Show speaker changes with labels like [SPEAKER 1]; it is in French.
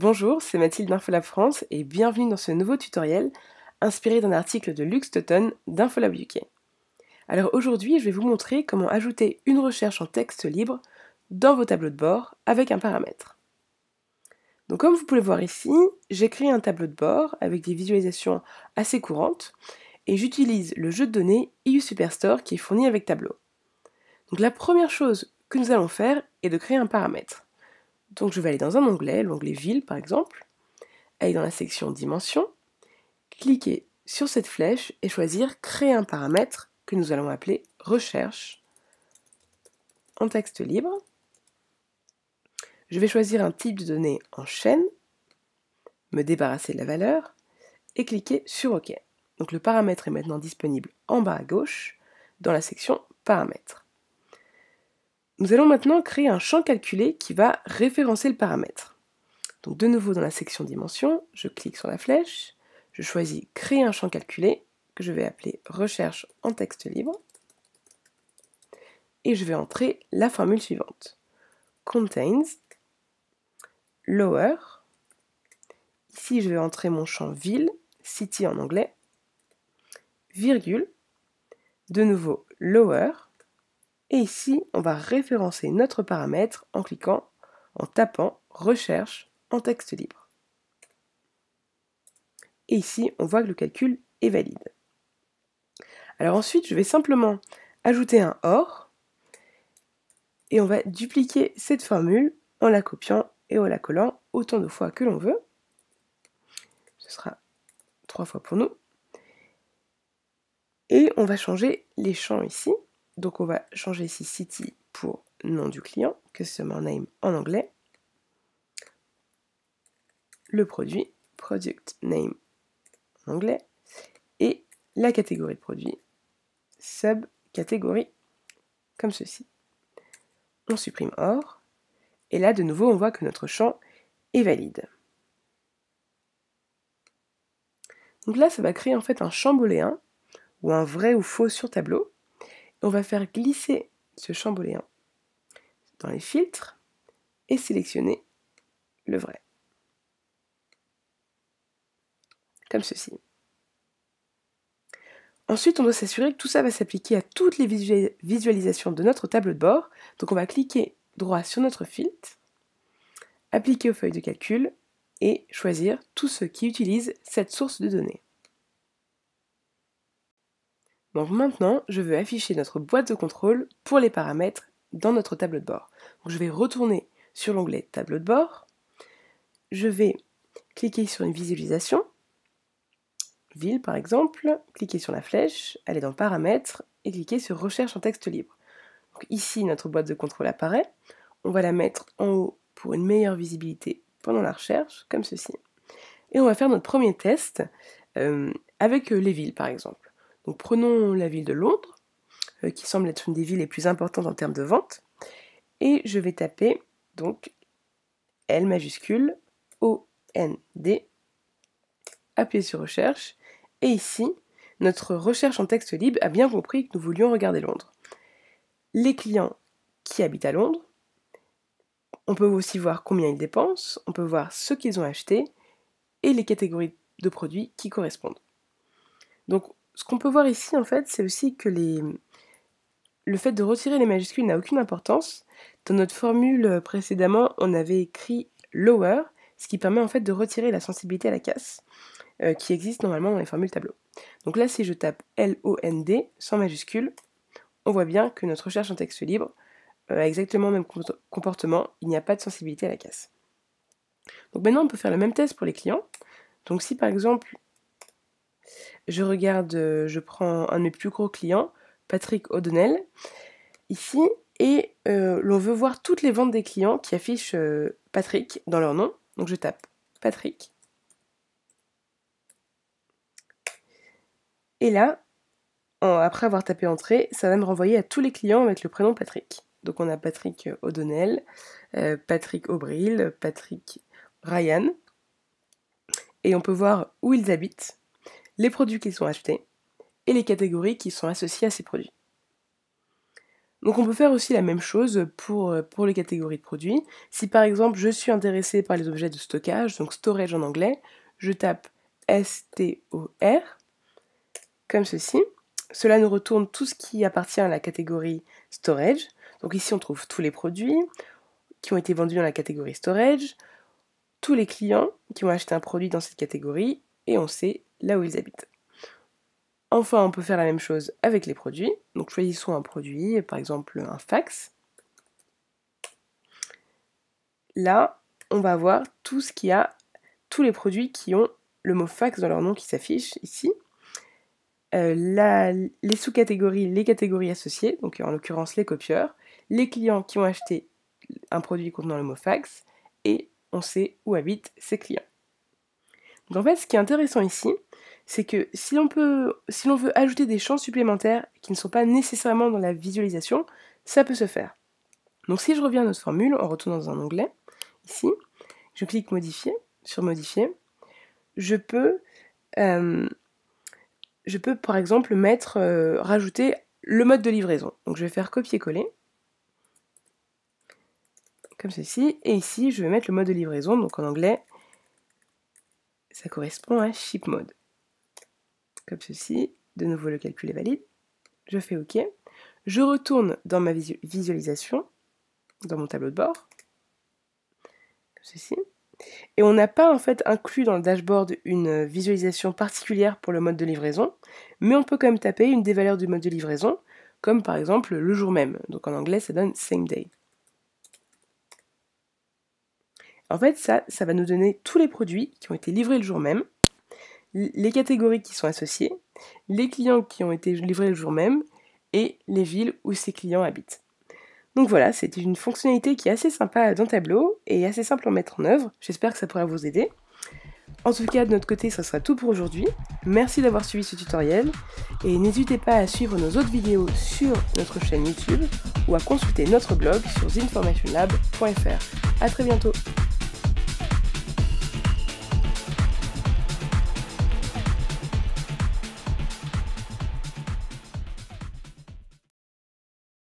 [SPEAKER 1] Bonjour, c'est Mathilde d'Infolab France et bienvenue dans ce nouveau tutoriel inspiré d'un article de Lux Toton d'Infolab UK. Alors aujourd'hui, je vais vous montrer comment ajouter une recherche en texte libre dans vos tableaux de bord avec un paramètre. Donc comme vous pouvez le voir ici, j'ai créé un tableau de bord avec des visualisations assez courantes et j'utilise le jeu de données EU Superstore qui est fourni avec Tableau. Donc la première chose que nous allons faire est de créer un paramètre. Donc je vais aller dans un onglet, l'onglet Ville par exemple, aller dans la section Dimensions, cliquer sur cette flèche et choisir Créer un paramètre que nous allons appeler Recherche en texte libre. Je vais choisir un type de données en chaîne, me débarrasser de la valeur et cliquer sur OK. Donc le paramètre est maintenant disponible en bas à gauche dans la section Paramètres. Nous allons maintenant créer un champ calculé qui va référencer le paramètre. Donc de nouveau dans la section Dimensions, je clique sur la flèche, je choisis Créer un champ calculé que je vais appeler Recherche en texte libre et je vais entrer la formule suivante. Contains lower. Ici, je vais entrer mon champ ville, city en anglais, virgule, de nouveau lower, et ici, on va référencer notre paramètre en cliquant, en tapant recherche en texte libre. Et ici, on voit que le calcul est valide. Alors ensuite, je vais simplement ajouter un OR, et on va dupliquer cette formule en la copiant et en la collant autant de fois que l'on veut. Ce sera 3 fois pour nous. Et on va changer les champs ici. Donc on va changer ici city pour nom du client, customer name en anglais. Le produit, product name en anglais. Et la catégorie de produit, subcatégorie, comme ceci. On supprime OR. Et là, de nouveau, on voit que notre champ est valide. Donc là, ça va créer en fait un champ booléen, ou un vrai ou faux sur tableau. Et on va faire glisser ce champ booléen dans les filtres et sélectionner le vrai. Comme ceci. Ensuite, on doit s'assurer que tout ça va s'appliquer à toutes les visualisations de notre tableau de bord. Donc on va cliquer droit sur notre filtre, appliquer aux feuilles de calcul et choisir tous ceux qui utilisent cette source de données. Donc maintenant, je veux afficher notre boîte de contrôle pour les paramètres dans notre tableau de bord. Donc je vais retourner sur l'onglet tableau de bord, je vais cliquer sur une visualisation, ville par exemple, cliquer sur la flèche, aller dans paramètres et cliquer sur recherche en texte libre. Donc ici, notre boîte de contrôle apparaît, on va la mettre en haut pour une meilleure visibilité pendant la recherche, comme ceci. Et on va faire notre premier test avec les villes par exemple. Donc prenons la ville de Londres, qui semble être une des villes les plus importantes en termes de vente, et je vais taper donc L majuscule, O-N-D, appuyer sur recherche, et ici, notre recherche en texte libre a bien compris que nous voulions regarder Londres. Les clients qui habitent à Londres, on peut aussi voir combien ils dépensent, on peut voir ce qu'ils ont acheté, et les catégories de produits qui correspondent. Donc, ce qu'on peut voir ici, en fait, c'est aussi que le fait de retirer les majuscules n'a aucune importance. Dans notre formule précédemment, on avait écrit lower, ce qui permet en fait de retirer la sensibilité à la casse, qui existe normalement dans les formules tableau. Donc là, si je tape L-O-N-D sans majuscule, on voit bien que notre recherche en texte libre a exactement le même comportement, il n'y a pas de sensibilité à la casse. Donc maintenant, on peut faire le même test pour les clients. Donc si par exemple, je prends un de mes plus gros clients, Patrick O'Donnell, ici, et l'on veut voir toutes les ventes des clients qui affichent Patrick dans leur nom. Donc je tape Patrick. Et là, après avoir tapé Entrée, ça va me renvoyer à tous les clients avec le prénom Patrick. Donc on a Patrick O'Donnell, Patrick O'Brien, Patrick Ryan. Et on peut voir où ils habitent, les produits qu'ils ont achetés et les catégories qui sont associées à ces produits. Donc on peut faire aussi la même chose pour les catégories de produits. Si par exemple je suis intéressée par les objets de stockage, donc storage en anglais, je tape STOR, comme ceci. Cela nous retourne tout ce qui appartient à la catégorie storage. Donc ici on trouve tous les produits qui ont été vendus dans la catégorie storage, tous les clients qui ont acheté un produit dans cette catégorie, et on sait là où ils habitent. Enfin, on peut faire la même chose avec les produits. Donc choisissons un produit, par exemple un fax. Là, on va voir tout ce qu'il y a, tous les produits qui ont le mot fax dans leur nom qui s'affiche ici. Les sous-catégories, les catégories associées, donc en l'occurrence les copieurs, les clients qui ont acheté un produit contenant le mot fax, et on sait où habitent ces clients. Donc en fait, ce qui est intéressant ici, c'est que si l'on veut ajouter des champs supplémentaires qui ne sont pas nécessairement dans la visualisation, ça peut se faire. Donc si je reviens à notre formule, en retournant dans un onglet, ici, je clique modifier, sur modifier, je peux par exemple rajouter le mode de livraison. Donc je vais faire copier-coller, comme ceci, et ici je vais mettre le mode de livraison, donc en anglais, ça correspond à ship mode. Comme ceci, de nouveau le calcul est valide, je fais OK, je retourne dans ma visualisation, dans mon tableau de bord, comme ceci, et on n'a pas en fait inclus dans le dashboard une visualisation particulière pour le mode de livraison, mais on peut quand même taper une des valeurs du mode de livraison, comme par exemple le jour même, donc en anglais ça donne same day. En fait ça va nous donner tous les produits qui ont été livrés le jour même, les catégories qui sont associées, les clients qui ont été livrés le jour même, et les villes où ces clients habitent. Donc voilà, c'était une fonctionnalité qui est assez sympa dans Tableau, et assez simple à mettre en œuvre. J'espère que ça pourra vous aider. En tout cas, de notre côté, ça sera tout pour aujourd'hui. Merci d'avoir suivi ce tutoriel, et n'hésitez pas à suivre nos autres vidéos sur notre chaîne YouTube, ou à consulter notre blog sur zinformationlab.fr. A très bientôt.